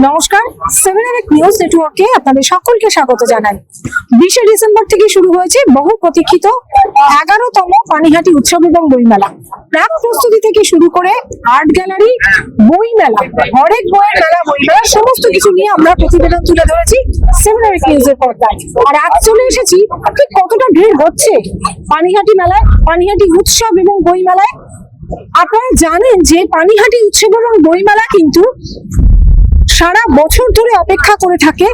নমস্কার, 7 নিউজ নেটওয়ার্কে আপনাদের সকলকে স্বাগত জানাই। 20 ডিসেম্বর থেকে শুরু হয়েছে বহু প্রতীক্ষিত 11তম পানিহাটি উৎসব এবং বইমেলা। প্রাক প্রস্তুতি থেকে শুরু করে আর্ট গ্যালারি, বইমেলা, হরেক বইয়ের মেলা, বইমেলা সমস্ত কিছু নিয়ে আমরা প্রতিবেদন তুলে ধরেছি 7 নিউজের পর্দায়। আর আজ চলে এসেছি ঠিক কতটা ভিড় হচ্ছে পানিহাটি মেলায়, পানিহাটি উৎসব এবং বইমেলায়। আপনারা জানেন যে পানিহাটি উৎসব এবং বইমেলা কিন্তু সারা বছর ধরে অপেক্ষা করে থাকে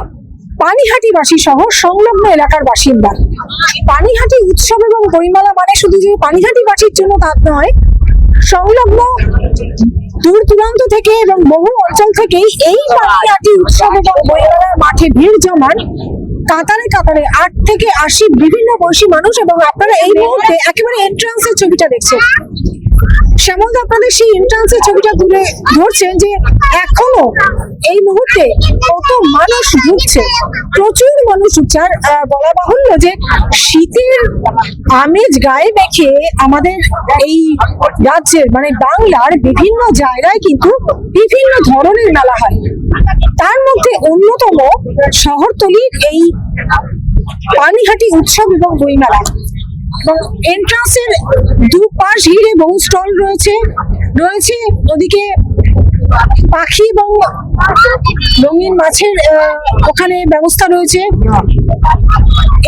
পানিহাটিবাসী সহ সংলগ্ন এলাকার বাসিন্দা। পানিহাটি উৎসব এবং বইমেলা মানে শুধু যে পানিহাটিবাসীর জন্য তা নয়, সংলগ্ন দূর দূরান্ত থেকে এবং বহু অঞ্চল থেকেই এই পানিহাটি উৎসব এবং বইমেলার মাঠে ভিড় জমান কাতারে কাতারে 8 থেকে 80 বিভিন্ন বয়সী মানুষ। এবং আপনারা এই মুহূর্তে একেবারে এন্ট্রান্সের ছবিটা দেখছেন। শ্যামল আপনাদের সেই এন্ট্রান্সের ছবিটা তুলে ধরছেন যে এখনো এই মুহূর্তে কত মানুষ ঢুকছে, প্রচুর মানুষ ঢুকছে। আর বলা বাহুল্য যে শীতের আমেজ গায়ে মেখে আমাদের এই রাজ্যের মানে বাংলার বিভিন্ন জায়গায় কিন্তু বিভিন্ন ধরনের মেলা হয়। তার মধ্যে অন্যতম শহরতলির এই পানিহাটি উৎসব এবং বইমেলা। এন্ট্রান্সের দুপাশ ঘিরে বহু স্টল রয়েছে ওদিকে পাখি এবং রঙিন মাছের ওখানে ব্যবস্থা রয়েছে।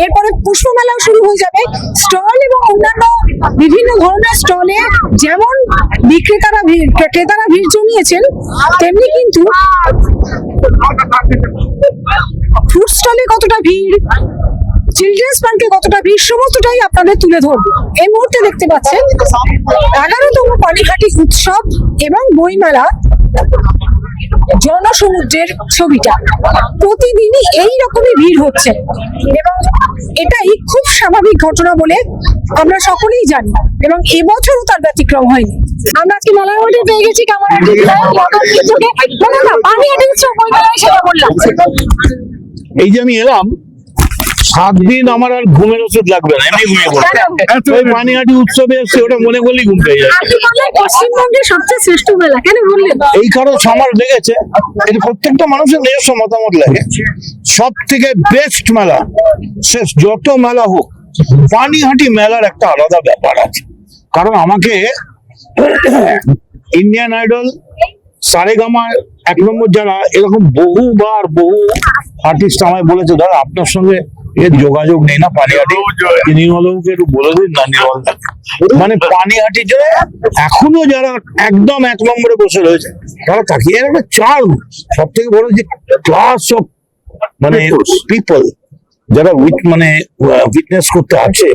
এরপরে পুষ্প মেলাও শুরু হয়ে যাবে। স্টল এবং অন্যান্য বিভিন্ন ধরনের স্টলে যেমন ক্রেতারা ভিড় জমিয়েছেন, তেমনি কিন্তু ফুড স্টলে কতটা ভিড়, চিলড্রেন্স পার্কে কতটা ভিড়, সমস্তটাই আপনাদের তুলে ধরবো। এই মুহূর্তে দেখতে পাচ্ছেন 11তম পানিহাটি উৎসব এবং বইমেলা জনসমুদ্রের ছবিটা। প্রতিদিনই এই রকমই ভিড় হচ্ছে এবং এটাই খুব স্বাভাবিক ঘটনা বলে আমরা সকলেই জানি এবং এবছরও তার ব্যতিক্রম হয়নি। আমরা আজকে মেলার মধ্যে পেয়ে গেছি পানিহাটি উৎসব বইমেলায়, সেটা বললাম। এই যে আমি এলাম 7 দিন আমার আর ঘুমের ওষুধ লাগবে না, এমনি ঘুমিয়ে পড়বো। পানিহাটি উৎসবে এসে ওটা মনে করলেই ঘুম পেয়ে যায়। পশ্চিমবঙ্গের সবচেয়ে শ্রেষ্ঠ মেলা কেন বললেন? এই কারণ আমার লেগেছে, এটা প্রত্যেকটা মানুষের নিজস্ব মতামত লাগে। সব থেকে বেস্ট মেলা, শেষ যত মেলা হোক, পানিহাটি মেলার একটা আলাদা ব্যাপার আছে। কারণ আমাকে ইন্ডিয়ান আইডল, সারেগামা 1 নম্বর যারা, এরকম বহু আর্টিস্ট আমায় বলেছে, ধর আপনার সঙ্গে এর যোগাযোগ নেই না পানিহাটি, নির্মলবাবুকে একটু বলে দিন না। নির্মল মানে পানিহাটির জন্য এখনো যারা একদম 1 নম্বরে বসে রয়েছে, তারা তাকিয়ে একটা চার্ম, সব থেকে বড় যে ক্লাস অফ মানে পিপল যারা উইটনেস করতে আছে,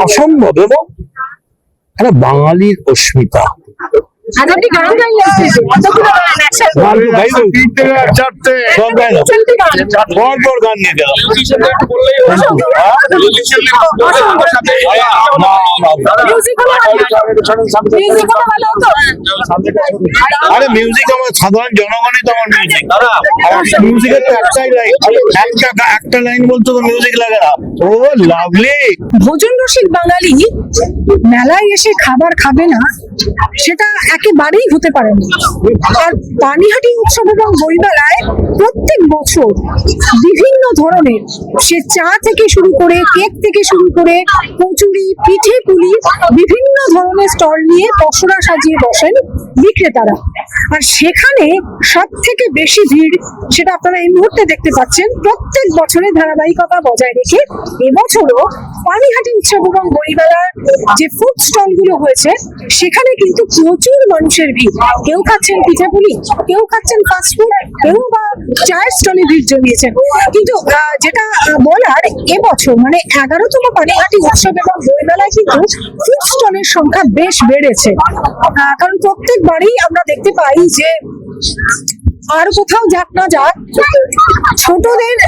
অসম্ভব। এবং একটা বাঙালির অস্মিতা। আরে মিউজিক আমার সাধারণ জনগণই তো আমার মিউজিকের তো একটাই লাইন, একটা লাইন বলতো তো মিউজিক লাগে না। ও লাভলি। ভোজন রসিক বাঙালি মেলায় এসে খাবার খাবে না, সেটা একেবারেই হতে পারে না। আর পানিহাটি উৎসব এবং বইমেলায় প্রত্যেক বছর বিভিন্ন ধরনের, সে চা থেকে শুরু করে, কেক থেকে শুরু করে, কচুরি, পিঠে পুলি, বিভিন্ন ধরনের স্টল নিয়ে পসরা সাজিয়ে বসেন বিক্রেতারা। আর সেখানে সব থেকে বেশি ভিড়, সেটা আপনারা এই মুহূর্তে দেখতে পাচ্ছেন। প্রত্যেক বছরের ধারাবাহিকতা বজায় রেখে এবছরও পানিহাটি উৎসব এবং বইমেলার যে ফুড স্টল গুলো হয়েছে, সেখানে কিন্তু প্রচুর মানুষের ভিড়। কেউ খাচ্ছেন পিঠে পুলি, কেউ খাচ্ছেন ফাস্টফুড, কেউ বা চায়ের স্টলে ভিড় জমিয়েছেন। কিন্তু যেটা বলার, এবছর মানে 11তম পানিহাটি উৎসব এবং বইমেলায় কিন্তু ফুড স্টলের সংখ্যা বেশ বেড়েছে। কারণ প্রত্যেকবারই আমরা দেখতে পাই যে আর কোথাও যাক না যাক, ছোটদের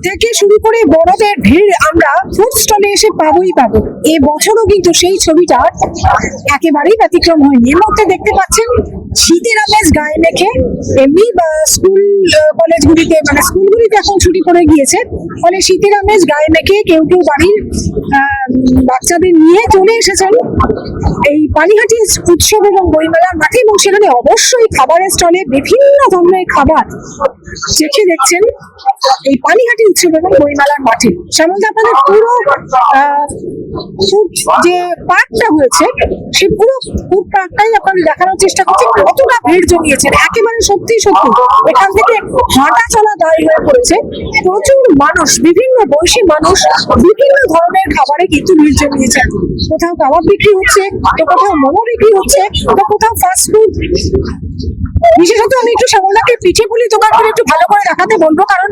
থেকে শুরু করে বড়দের ভিড় আমরা ফুড স্টলে এসে পাবোই পাবো। এ বছরও কিন্তু সেই ছবিটা একেবারেই ব্যতিক্রম হয়নি। এর মধ্যে দেখতে পাচ্ছেন শীতের আমেজ গায়ে মেখে, এমনি স্কুল কলেজগুলিতে মানে স্কুলগুলিতে এখন ছুটি পড়ে গিয়েছে, ফলে শীতের আমেজ গায়ে মেখে কেউ কেউ বাড়ির বাচ্চাদের নিয়ে চলে এসেছেন এই পানিহাটি উৎসব এবং বইমেলার মাঠে, এবং সেখানে অবশ্যই খাবারের স্টলে বিভিন্ন ধরনের খাবার চেখে দেখছেন এই পানিহাটি উৎসব এবং বইমেলার মাঠে। সামনে আপনাদের পুরো যে পার্কটা হয়েছে সেই পুরো ফুড পার্কটাই আপনারা দেখানোর চেষ্টা করছেন কতটা ভিড় জমিয়েছেন। একেবারে সত্যি সত্যি এখান থেকে হাঁটা চলা দাঁড় হয়ে পড়েছে, প্রচুর মানুষ, বিভিন্ন বয়সী মানুষ বিভিন্ন ধরনের খাবারে কিন্তু ভিড় জমিয়েছে। কোথাও কাবাব বিক্রি হচ্ছে, তো কোথাও মোমো বিক্রি হচ্ছে, তো কোথাও ফাস্ট ফুড। বিশেষত আমি একটু শ্যামলদাকে পিঠে পুলি দোকানগুলো একটু ভালো করে দেখাতে বলবো, কারণ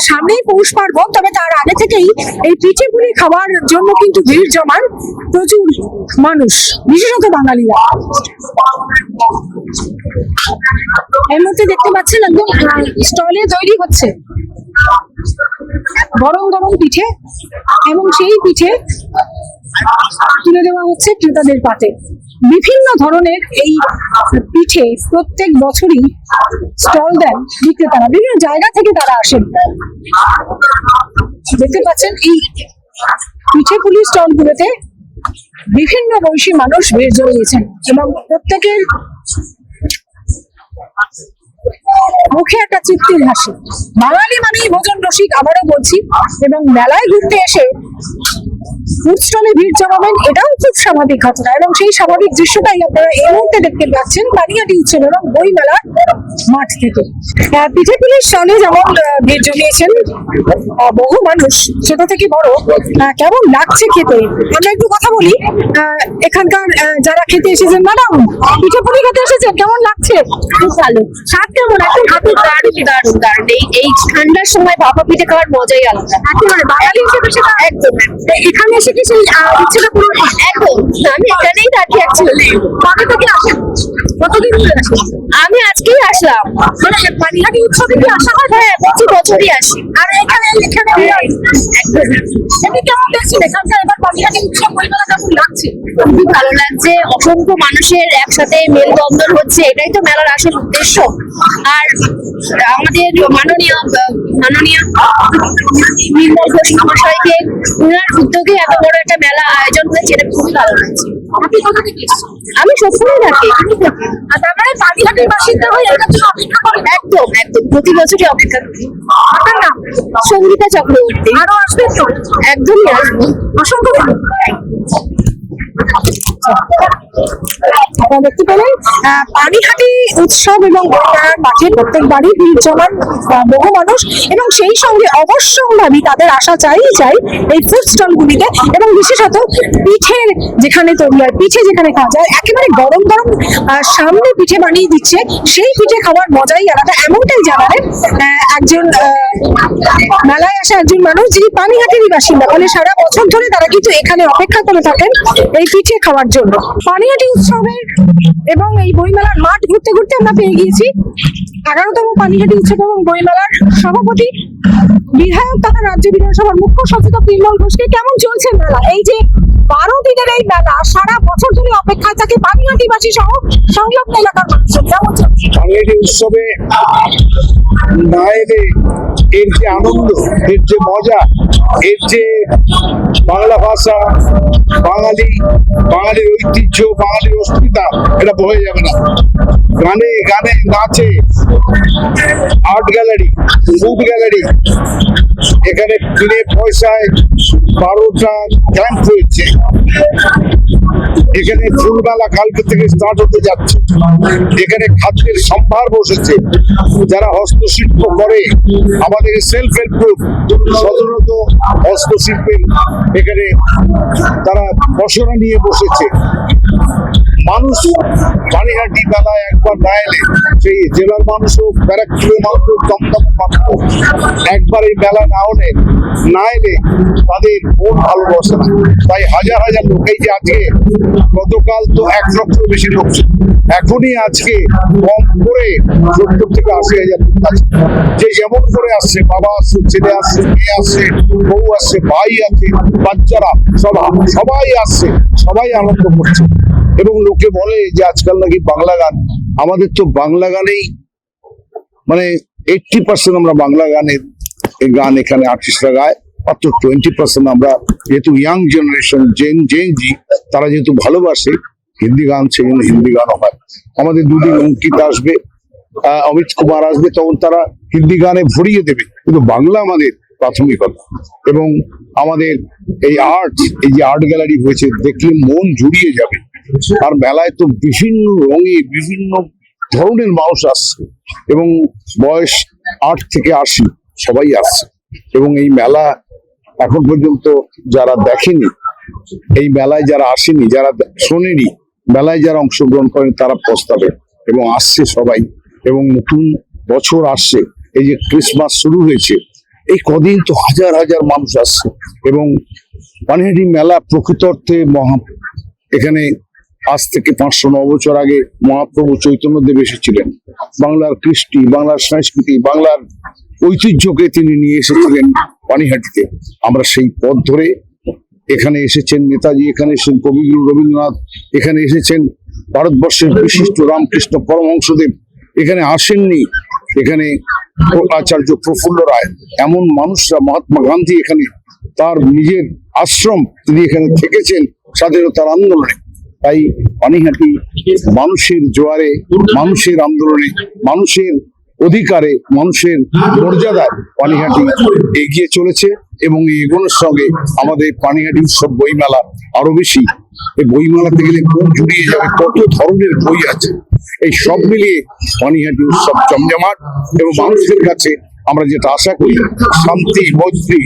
সামনেই পৌষ পার্বণ, তবে তার আগে থেকেই এই পিঠে পুলি খাওয়ার জন্য কিন্তু ভিড় জমান প্রচুর মানুষ, বিশেষত বাঙালিরা। এর মধ্যে দেখতে পাচ্ছেন একদম স্টলে তৈরি হচ্ছে গরম গরম পিঠে, এবং সেই পিঠে তুলে দেওয়া হচ্ছে ক্রেতাদের পাতে। বিভিন্ন ধরনের এই পিঠে প্রত্যেক বছরই স্টল দেন বিক্রেতারা, বিভিন্ন জায়গা থেকে তারা আসেন। দেখতে পাচ্ছেন এই পিঠে পুলি স্টল গুলোতে বিভিন্ন বয়সী মানুষ ভিড় জমিয়েছেন, এবং প্রত্যেকের মুখে একটা তৃপ্তির হাসি। বাঙালি মানেই ভোজন রসিক, আবারও বলছি, এবং মেলায় ঘুরতে এসে ফুড স্টলে ভিড় জমাবেন এটাও খুব স্বাভাবিক ঘটনা, এবং সেই স্বাভাবিক দৃশ্যটাই আপনারা এই মুহূর্তে দেখতে পাচ্ছেন পানিহাটি উৎসব এবং বই মেলার মাঠ থেকে। পিঠে পুলির স্টলে যেমন ভিড় জমিয়েছেন বহু মানুষ, ছোট থেকে বড়। কেমন লাগছে খেতে আমরা একটু কথা বলি এখানকার যারা খেতে এসেছেন। ম্যাডাম, পিঠে পুলি খেতে এসেছেন, কেমন লাগছে? খুব ভালো। স্বাদ কেমন? এখন হাতে দারুণ দারুণ দারুণ। এই ঠান্ডার সময় ভাপা পিঠে খাওয়ার মজাই আলাদা। একেবারে বাঙালি হিসেবে সেটা একদম এখানে এসে কি সেই ইচ্ছেটা পূরণ হয়? একদম। আমি এখানেই থাকি অ্যাকচুয়ালি। কবে থেকে আসেন? কতদিন ধরে আসেন? আমি আজকেই আসলাম। মানে পানিহাটি উৎসবে কি আসা হয়? হ্যাঁ, প্রতি বছরই আসি। আর এখানে একদম এমনি কেমন দেখছেন এখানকার এবার পানিহাটি উৎসব বইমেলা কেমন লাগছে? খুব ভালো লাগছে। অসংখ্য মানুষের একসাথে মেলবন্ধন হচ্ছে, এটাই তো মেলার আসল উদ্দেশ্য। আর আমাদের মাননীয় নির্মল ঘোষ মহাশয়কে ওনার উদ্যোগে এত বড় একটা মেলা আয়োজন হয়েছে, এটা খুবই ভালো লাগছে। আপনি কোথা থেকে এসেছেন? আমি সবসময় থাকি। আর তার মানে পানিহাটির বাসিন্দা হয়ে এটার জন্য অপেক্ষা করেন? একদম একদম প্রতি বছরই অপেক্ষা করি। আপনার নাম? সঙ্গীতা চক্রবর্তী। আরো আসবেন তো? একদমই আসবো। অসংখ্য ধন্যবাদ। আপনারা দেখতে পেলেন পানিহাটি উৎসব এবং বইমেলার মাঠে প্রত্যেকবারই ভিড় জমান বহু মানুষ, এবং সেই সঙ্গে অবশ্যম্ভাবী তাদের আসা চাই এই ফুড স্টল গুলিতে, এবং বিশেষত পিঠের যেখানে তৈরি হয়, পিঠে যেখানে খাওয়া যায়, একেবারে গরম গরম সামনে পিঠে বানিয়ে দিচ্ছে, সেই পিঠে খাওয়ার মজাই আলাদা। এমনটাই জানালেন একজন মেলায় আসা একজন মানুষ, যিনি পানিহাটিরই বাসিন্দা, ফলে সারা বছর ধরে তারা কিন্তু এখানে অপেক্ষা করে থাকেন এই পিঠে খাওয়ার জন্য। পানিহাটি উৎসবের এবং এই বইমেলার মাঠ ঘুরতে ঘুরতে আমরা পেয়ে গিয়েছি 11তম পানিহাটি উৎসব এবং বইমেলার সভাপতি বিধায়ক তথা রাজ্য বিধানসভার মুখ্য সচেতক নির্মল ঘোষকে। কেমন চলছে মেলা? এই যে 12 দিনের এই মেলা, সারা বছর ধরে অপেক্ষায় থাকে পানিহাটিবাসী সহ সংলগ্ন এলাকার মানুষজন, কেমন চলছে? পানিহাটি উৎসবে না এলে এর যে আনন্দ, এর যে মজা, এর যে বাংলা ভাষা, বাঙালির ঐতিহ্য, বাঙালির অস্মিতা, এটা বয়ে যাবে না। গানে গানে নাচে, আর্ট গ্যালারি, ফুড গ্যালারি, এখানে বিনে পয়সায় 12টা ক্যাম্প হয়েছে। এখানে ফুলবেলা কালকে থেকে স্টার্ট হতে যাচ্ছে। এখানে খাদ্যের সম্ভার বসেছে। যারা হস্তশিল্প করে, আমাদের সেলফ হেল্প গ্রুপ সাধারণত হস্তশিল্পের এখানে তারা বসরা নিয়ে বসেছে। মানুষ মানুষ পানিহাটি মেলায় একবার না এলে, সেই জেলার মানুষ হোক, ব্যারাকপুরের মানুষ হোক, দমদম মানুষ হোক, একবার এই মেলা না এলে তাদের মন ভালো বসে না। তাই হাজার হাজার লোক, এই যে আজকে গতকাল তো 1 লক্ষ বেশি লোক ছিল, এখনই আজকে কম করে 70 থেকে 80,000 লোক আছে। যে যেমন করে আসছে, বাবা আসছে, ছেলে আসছে, মেয়ে আসছে, বউ আসছে, ভাই আছে, বাচ্চারা সবাই আসছে, সবাই আনন্দ করছে। এবং লোকে বলে যে আজকাল নাকি বাংলা গান, আমাদের তো বাংলা গানেই মানে 80% আমরা বাংলা গানের গান এখানে আর্টিস্টরা গায়, মাত্র 20% আমরা, যেহেতু ইয়াং জেনারেশন জেন জি, তারা যেহেতু ভালোবাসে হিন্দি গান, সেই জন্য হিন্দি গানও হয়। আমাদের দুদিন অঙ্কিত আসবে, অমিত কুমার আসবে, তখন তারা হিন্দি গানে ভরিয়ে দেবে, কিন্তু বাংলা আমাদের প্রাথমিকতা। এবং আমাদের এই যে আর্ট গ্যালারি হয়েছে, দেখলে মন জুড়িয়ে যাবে। আর মেলায় তো বিভিন্ন রঙে বিভিন্ন ধরনের মানুষ আসছে, এবং বয়স 8 থেকে 80 সবাই আসছে। এবং এই মেলা এখন পর্যন্ত যারা দেখেনি, এই মেলায় যারা আসেনি, যারা শোনেনি, মেলায় যারা অংশগ্রহণ করেন, তারা পস্তাবে। এবং আসছে সবাই, এবং নতুন বছর আসছে, এই যে ক্রিসমাস শুরু হয়েছে, এই কদিন তো হাজার হাজার মানুষ আসছে। এবং পানিহাটি মেলা প্রকৃত অর্থে এখানে আজ থেকে 509 বছর আগে মহাপ্রভু চৈতন্যদেব এসেছিলেন। বাংলার কৃষ্টি, বাংলার সংস্কৃতি, বাংলার ঐতিহ্যকে তিনি নিয়ে এসেছিলেন পানিহাটিতে। আমরা সেই পথ ধরে এখানে এসেছেন নেতাজি, এখানে এসেছেন কবিগুরু রবীন্দ্রনাথ, এখানে এসেছেন ভারতবর্ষের বিশিষ্ট রামকৃষ্ণ পরমহংসদেব, এখানে আসেননি এখানে আচার্য প্রফুল্ল রায়, এমন মানুষরা, মহাত্মা গান্ধী এখানে তার নিজের আশ্রম তিনি এখানে থেকেছেন স্বাধীনতার আন্দোলনে। তাই পানিহাটি মানুষের জোয়ারে, মানুষের আন্দোলনে, মানুষের অধিকারে, মানুষের মর্যাদায় পানিহাটি এগিয়ে চলেছে। এবং এই এগোনোর সঙ্গে আমাদের পানিহাটি উৎসব বইমেলা আরো বেশি, এই বইমেলাতে গেলে মন জুড়িয়ে যাবে, কত ধরনের বই আছে। এই সব মিলিয়ে পানিহাটি উৎসব জমজমাট। এবং মানুষের কাছে আমরা যেটা আশা করি, শান্তি, মৈত্রী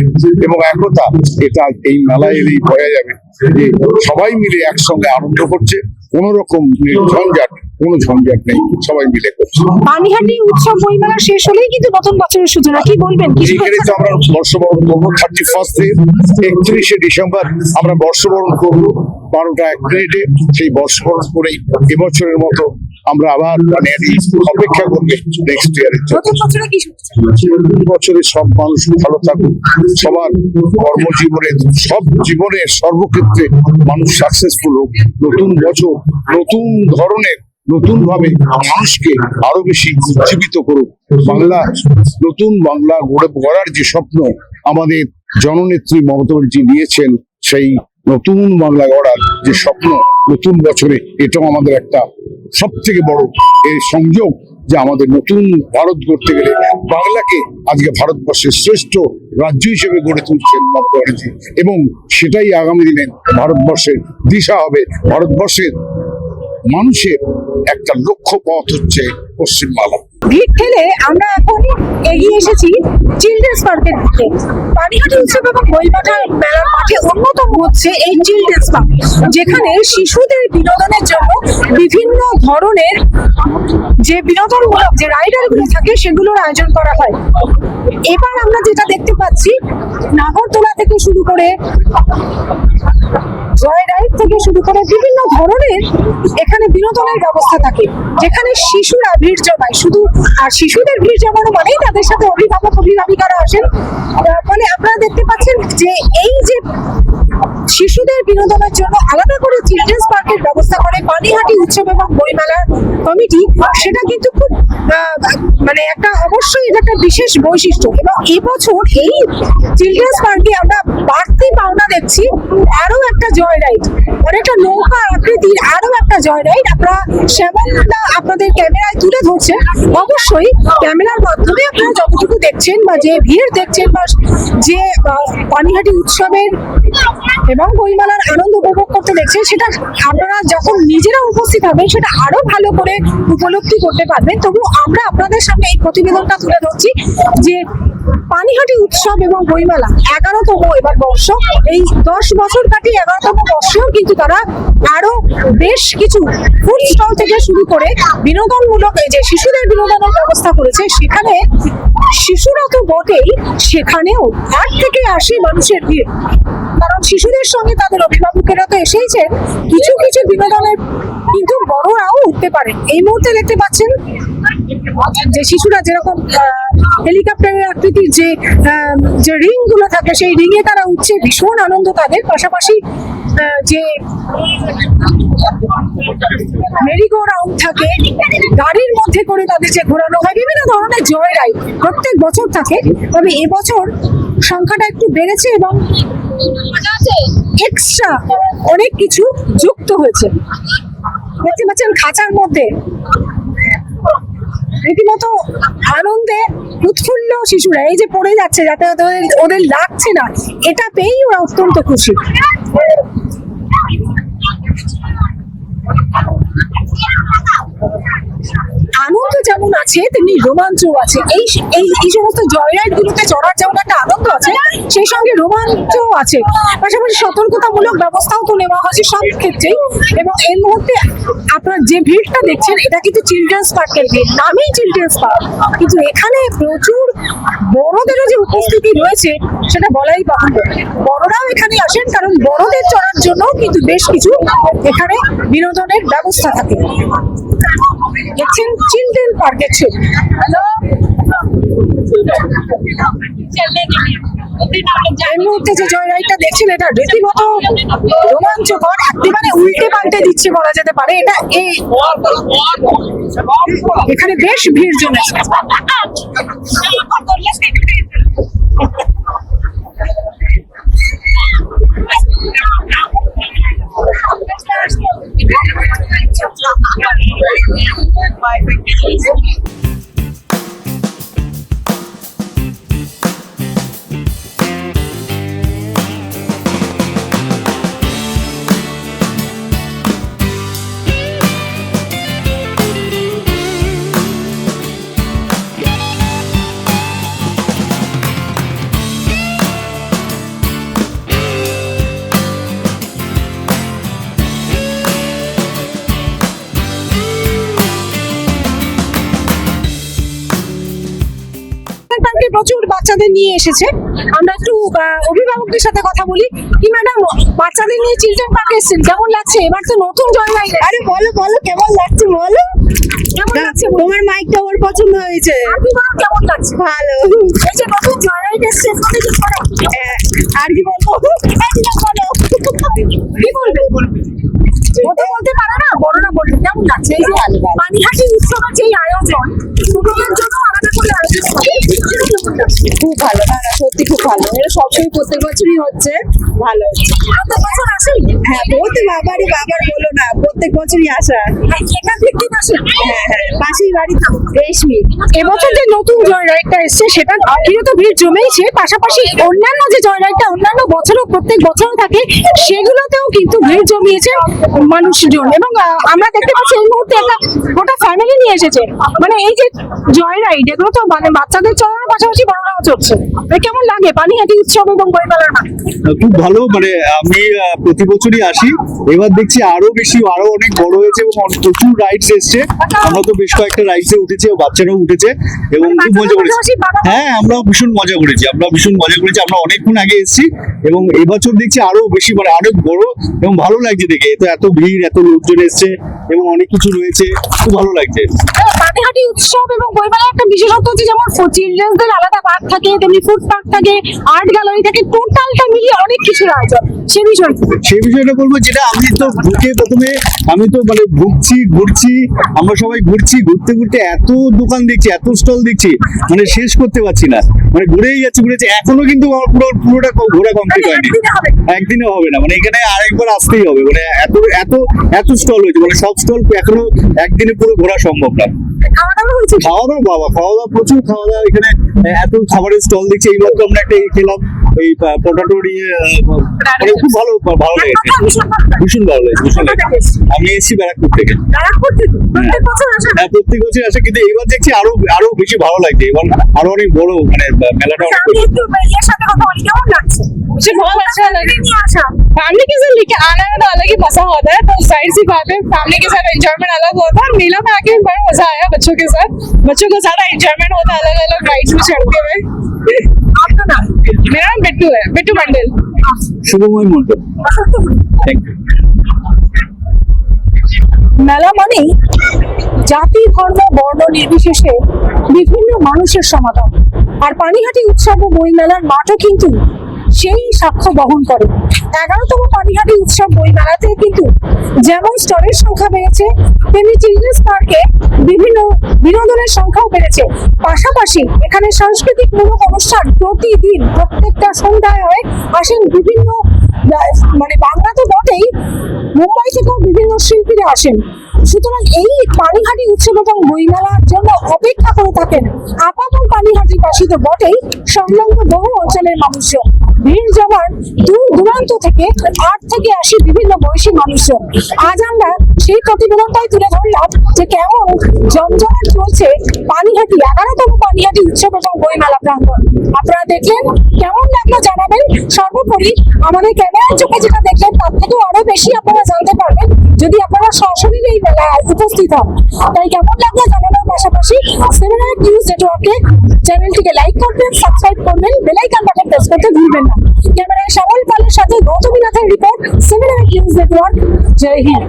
এবং একতা, এটা এই মেলায় এলেই বোঝা যাবে যে সবাই মিলে একসঙ্গে আনন্দ করছে, কোনো রকম কোনো ঝঞ্ঝাট নেই, সবাই মিলে করছে। পানিহাটি উৎসব বইমেলা শেষ হলেই কিন্তু নতুন বছরের সূচনা, কি বলবেন? এইখানে তো আমরা বর্ষবরণ করবো 31শে ডিসেম্বর আমরা বর্ষবরণ করবো 12টা 1 মিনিটে। সেই বর্ষবরণ করেই এবছরের মতো আমরা আবার পানিহাটি অপেক্ষা করবে নেক্সট ইয়ারের জন্য। নতুন বছরে কি শুনছেন? বছরে সব মানুষ ভালো থাকুক, সবার কর্মজীবনে, সব জীবনের সর্বক্ষেত্রে মানুষ সাকসেসফুল হোক। নতুন বছর নতুন ধরনের, নতুন ভাবে মানুষকে আরো বেশি উজ্জীবিত করুক। বাংলা, নতুন বাংলা গড়ার যে স্বপ্ন আমাদের জননেত্রী মমতা ব্যানার্জি নিয়েছেন, সেই নতুন বাংলা গড়ার যে স্বপ্ন নতুন বছরে, এটাও আমাদের একটা সব থেকে বড় এই সংযোগ, যে আমাদের নতুন ভারত গড়তে গেলে বাংলাকে আজকে ভারতবর্ষের শ্রেষ্ঠ রাজ্য হিসেবে গড়ে তুলছেন মমতা ব্যানার্জি। এবং সেটাই আগামী দিনে ভারতবর্ষের দিশা হবে। ভারতবর্ষের মানুষের একটা লক্ষ্য পথ হচ্ছে পশ্চিমবাংলা। ভিড় ঠেলে আমরা এখন এগিয়ে এসেছি চিলড্রেন্স পার্কের দিকে। পানিহাটি উৎসব এবং বইমেলা মেলার মাঠে অন্যতম হচ্ছে এই চিলড্রেন্স পার্ক, যেখানে শিশুদের বিনোদনের জন্য বিভিন্ন ধরনের যে বিনোদনমূলক যে রাইডারগুলো থাকে সেগুলোর আয়োজন করা হয়। এবার আমরা যেটা দেখতে পাচ্ছি, নাগরদোলা থেকে শুরু করে জয় রাইড থেকে শুরু করে বিভিন্ন ধরনের এখানে বিনোদনের ব্যবস্থা থাকে, যেখানে শিশুরা ভিড় জমায়। শুধু আর শিশুদের ভিড় জমানো মানেই তাদের সাথে অভিভাবক অভিভাবিকারা আসেন। মানে আপনারা দেখতে পাচ্ছেন যে এই যে শিশুদের বিনোদনের জন্য আলাদা করে চিলড্রেন্স পার্কের ব্যবস্থা করে পানিহাটি উৎসব এবং বইমেলা কমিটি, সেটা কিন্তু খুব মানে একটা অবশ্যই এটা একটা বিশেষ বৈশিষ্ট্য। এবং এবছর এই চিলড্রেন্স পার্কে আমরা বাড়তি পাওনা দেখছি আরো একটা জয় রাইড, অনেকটা নৌকা আকৃতির আরো একটা জয় রাইড। আমরা শ্যামলদা আপনাদের ক্যামেরায় তুলে ধরছেন, অবশ্যই ক্যামেরার মাধ্যমে আপনারা যতটুকু দেখছেন বা যে ভিড় দেখছেন বা যে পানিহাটি উৎসবের এবং বইমেলার আনন্দ উপভোগ করতে দেখছেন, সেটা আপনারা যখন নিজেরা উপস্থিত হবেন সেটা আরো ভালো করে উপলব্ধি করতে পারবেন। তবু আমরা আপনাদের সামনে এই প্রতিবেদনটা তুলে ধরছি যে পানিহাটি উৎসব এবং বইমেলা 11তম এবার বর্ষ। এই 10 বছর কাটিয়ে 11তম বর্ষেও কিন্তু তারা আরো বেশ কিছু ফুড স্টল থেকে শুরু করে বিনোদনমূলক এই যে শিশুদের বিনোদনের ব্যবস্থা করেছে। সেখানে শিশুরা তো বটেই, সেখানেও 8 থেকে 80 মানুষের ভিড়, কারণ শিশুদের সঙ্গে তাদের অভিভাবকেরা তো এসেইছেন। কিছু কিছু বিনোদনের কিন্তু বড়রাও উঠতে পারে। এই মুহূর্তে দেখতে পাচ্ছেন যে শিশুরা যেরকম হেলিকপ্টারের আকৃতির যে রিং গুলো থাকে সেই রিঙে তারা উঠছে, ভীষণ আনন্দ তাদের। পাশাপাশি যে মেরিগো রাউন্ড থাকে, গাড়ির মধ্যে করে তাদের যে ঘোরানো হয়, বিভিন্ন ধরনের জয় রাইড প্রত্যেক বছর থাকে। তবে এবছর সংখ্যাটা একটু বেড়েছে এবং এক্সট্রা অনেক কিছু যুক্ত হয়েছে। দেখতে পাচ্ছেন খাঁচার মধ্যে রীতিমতো আনন্দে উৎফুল্ল শিশুরা, এই যে পড়ে যাচ্ছে যাতে ওদের লাগছে না, এটা পেয়েই ওরা অত্যন্ত খুশি। আনন্দ যেমন আছে তেমনি রোমাঞ্চও আছে। এই সমস্ত জয়রাইড গুলোতে চড়ার যেমন একটা আনন্দ আছে, সেই সঙ্গে রোমাঞ্চও আছে। পাশাপাশি সতর্কতামূলক ব্যবস্থাও তো নেওয়া হয়েছে সব ক্ষেত্রেই। এবং এই মুহূর্তে আপনার যে ভিড়টা দেখছেন এটা কিন্তু চিলড্রেন্স পার্কের ভিড়, নামেই চিলড্রেন্স পার্ক, কিন্তু এখানে প্রচুর বড়দেরও যে উপস্থিতি রয়েছে সেটা বলাই বাহুল্য। বড়রাও এখানে আসেন কারণ বড়দের চড়ার জন্য কিন্তু বেশ কিছু এখানে বিনোদনের ব্যবস্থা থাকে। দেখছেন চিলড্রেন পার্কের ছবি। এই মুহূর্তে যে জয় রাইডটা দেখছেন এটা রীতিমতো রোমাঞ্চকর, একেবারে উল্টে পাল্টে দিচ্ছে বলা যেতে পারে। এটা এখানে বেশ ভিড় জমেছে। পার্কে প্রচুর বাচ্চাদের নিয়ে এসেছে। আমরা একটু অভিভাবকদের সাথে কথা বলি। কি ম্যাডাম, বাচ্চাদের নিয়ে চিলড্রেন পার্কে এসেছেন, কেমন লাগছে? এবার তো নতুন জয় রাইড। আরে বলো বলো কেমন লাগছে বলো। কেমন লাগছে? তোমার মাইকটা আমার পছন্দ হয়েছে। আর কি বলো, কেমন লাগছে? ভালো। এই যে নতুন জয় রাইড এসেছে, কতদিন পরে? আর কি বলবো? কি বলবে? ওটা বলতে পারে না, বড়রা বলবে। কেমন লাগছে এই যে পানিহাটি উৎসবের যে আয়োজন, ছোটদের জন্য আলাদা করে আয়োজন করে, সেটা কেমন লাগছে? খুব ভালো, না না সত্যি খুব ভালো। এটা সবসময় প্রত্যেক বছরই হচ্ছে, ভালো। প্রত্যেক বছর আসেন? হ্যাঁ প্রত্যেক বাবার বলো না, প্রত্যেক বছরই আসা। এখান থেকে আসেন? হ্যাঁ হ্যাঁ পাশেই বাড়ি তো রেশমি। এবছর যে নতুন জয় রাইডটা এসছে সেটা ভিড়ে তো ভিড় জমেইছে, পাশাপাশি অন্যান্য যে জয় রাইডটা অন্যান্য বছরও প্রত্যেক বছরও থাকে সেগুলোতেও কিন্তু ভিড় জমিয়েছে মানুষজন। এবং আমরা দেখতে পাচ্ছি এই মুহূর্তে একটা গোটা ফ্যামিলি নিয়ে এসেছে। মানে এই যে জয় রাইড এগুলো তো মানে বাচ্চাদের চড়ানোর পাশাপাশি বড়রাও চড়ছে। কেমন লাগে পানিহাটি উৎসব এবং বইমেলার মাঠ? খুব ভালো। মানে আমি প্রতি বছরই আসি, এবার দেখছি আরো বেশি, আরো অনেক বড় হয়েছে এবং প্রচুর রাইডস এসছে। আমরা তো বেশ কয়েকটা রাইডসে উঠেছি, বাচ্চারাও উঠেছে এবং খুব মজা করেছি। হ্যাঁ আমরাও ভীষণ মজা করেছি, আমরা অনেকক্ষণ আগে এসেছি এবং এবছর দেখছি আরো বেশি, মানে অনেক বড় এবং ভালো লাগছে দেখে। তো এত ভিড়, এত লোকজন এসছে এবং অনেক কিছু রয়েছে, খুব ভালো লাগছে। পানিহাটি উৎসব এবং বইমেলার একটা বিশেষত্ব হচ্ছে যেমন চিলড্রেনদের আলাদা পার্ক থাকে, তেমনি ফুড পার্ক থাকে, আর্ট গ্যালারি থাকে, টোটালটা মিলিয়ে অনেক কিছু আয়োজন। সেই বিষয়টা বলবো, যেটা আমি তো ঢুকে প্রথমে আমি তো মানে ঘুরছি, আমরা সবাই ঘুরতে ঘুরতে এত দোকান দেখছি, এত স্টল দেখছি, মানে শেষ করতে পারছি না, মানে ঘুরেই যাচ্ছি। এখনো কিন্তু আমার পুরোটা ঘোরা কমপ্লিট হয়নি, একদিনে হবে না। মানে এখানে আরেকবার আসতেই হবে, মানে এত স্টল হয়েছে, মানে সব স্টল এখনো একদিনে পুরো ঘোরা সম্ভব না। খাওয়া দাওয়া হয়েছে? খাওয়া দাওয়া বাবা, খাওয়া দাওয়া প্রচুর খাওয়া দাওয়া এখানে। এত খাবারের স্টল দেখছি, এইমাত্র আমরা একটা খেলাম ওই পটাটোর মানে খুব ভালো ভালো লেগেছে, ভীষণ ভালো লেগেছে, ভীষণ লেগেছে। আমি এসেছি ব্যারাকপুর থেকে। ব্যারাকপুর থেকে প্রত্যেক বছর আসেন? হ্যাঁ, প্রত্যেক বছর আসে, কিন্তু এইবার দেখছি আরো বেশি ভালো লাগছে। এবার আরো অনেক বড়, মানে মেলাটা অনেক আমি একটু ইয়ের সাথে কথা বলি, কেমন লাগছে? मुझे बहुत अच्छा लगा। নিয়ে আসা फैमिली के साथ लेके आना में तो अलग ही मजा होता है, तो जाहिर सी बात है फैमिली के साथ एंजॉयमेंट अलग होता है। मेला में आके बड़ा मजा आया बच्चों के साथ, बच्चों को ज्यादा एंजॉयमेंट होता है अलग अलग राइड्स में चढ़ते हुए। आपका नाम? मेरा नाम बिट्टू है, बिट्टू मंडल। শুভময় মন্ডল। Thank you. মেলা মানেই জাতি ধর্ম বর্ণ নির্বিশেষে বিভিন্ন মানুষের সমাগম, আর পানিহাটি উৎসব ও বই মেলার মাঠও কিন্তু সেই সাক্ষ্য বহন করে। 11তম পানিহাটি উৎসব বই মেলাতে কিন্তু যেমন স্টলের সংখ্যা বেড়েছে, তেমনি চিলড্রেন্স পার্কে বিভিন্ন বিনোদনের সংখ্যাও বেড়েছে। পাশাপাশি এখানে সাংস্কৃতিক মূলক অনুষ্ঠান প্রতিদিন প্রত্যেকটা সন্ধ্যায় হয়। আসেন বিভিন্ন মানে বাংলা তো বটেই, মুম্বাই থেকেও বিভিন্ন শিল্পীরা আসেন। সুতরাং এই পানিহাটি উৎসব এবং বইমেলার জন্য অপেক্ষা করে থাকেন আপাতত পানিহাটিবাসী তো বটেই, সংলগ্ন বহু অঞ্চলের মানুষজন। ভিড় জমান দূর দূরান্ত থেকে 8 থেকে 80 বিভিন্ন বয়সী মানুষজন। আজ আমরা সেই প্রতিবেদনটাই তুলে ধরলাম যে কেমন জমজমাট চলছে পানিহাটি 11তম পানিহাটি উৎসব এবং বইমেলা প্রাঙ্গণ। আপনারা দেখলেন, কেমন লাগলো জানাবেন। সর্বোপরি আমাদের ক্যামেরার চোখে যেটা দেখলেন তার থেকেও আরো বেশি আপনারা জানতে পারবেন যদি আপনারা সরাসরি এই মেলায় উপস্থিত হন। তাই কেমন লাগলো জানানোর পাশাপাশি 7 নিউজ নেটওয়ার্কে চ্যানেলটিকে লাইক করবেন, সাবস্ক্রাইব করবেন, বেল আইকন বাটন প্রেস করতে ভুলবেন না। ক্যামেরায় শ্যামল পালের সাথে গৌতমী নাথের রিপোর্ট, 7 নিউজ নেটওয়ার্ক। জয় হিন্দ।